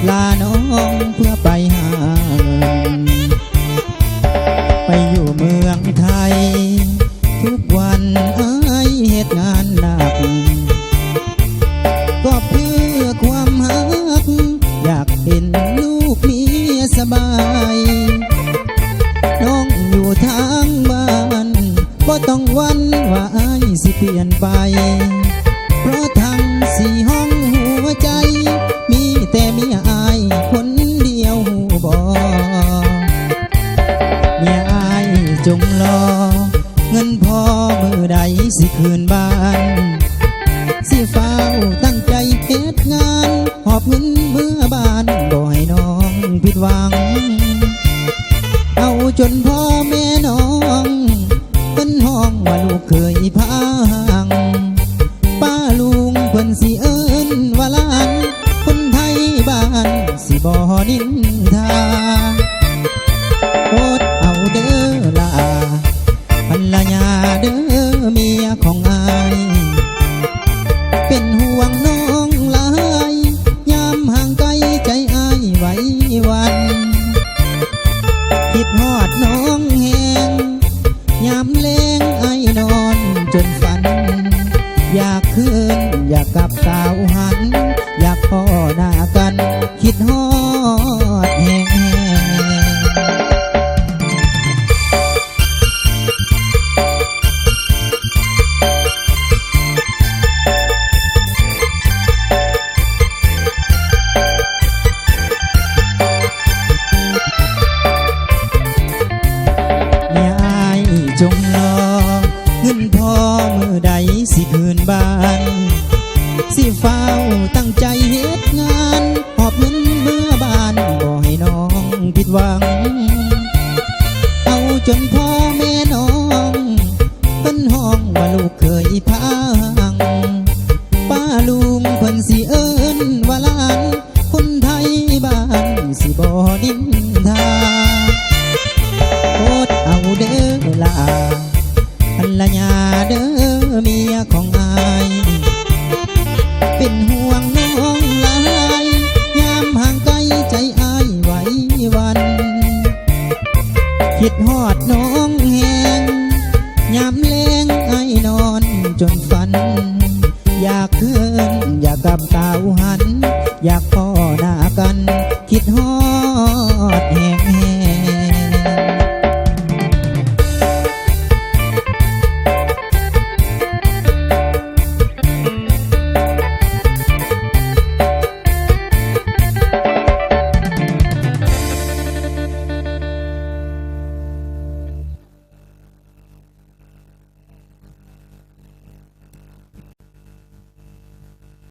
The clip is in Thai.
ลาน้องเพื่อไปหาไปอยู่เมืองไทยทุกวันอ้ายเหตุงานหนักก็เพื่อความหักอยากเห็นลูกเมียสบายน้องอยู่ทางบ้านก็ต้องวันว่าอ้ายสิเปลี่ยนไปเพราะทั้งสี่ห้องหัวใจมีแต่เมียอ้ายคนเดียวหูบอเมียอ้ายจงรอเงินพอมือใดสิคืนบ้านสิเฝ้าตั้งใจเฮ็ดงานหอบเงินเมื่อบ้านบ่ให้น้องผิดหวังเอาจนพ่อแม่น้องเป็นห้องว่าลูกเคยพางป้าลุงเพิ่นสิเอิ้นว่าหลานคนไทยบ้านสิบ่นินทาโอดเอาเด้อล่ะภรรยาเด้อเมียของอ้ายเป็นห่วงน้องหลายยามห่างไกลใจอ้ายไหววันคิดฮอดน้องแหงยามแลงอ้ายนอนจนฝันอยากคืนอยากกลับสาวหันอยากพ่อหน้ากันคิดฮอ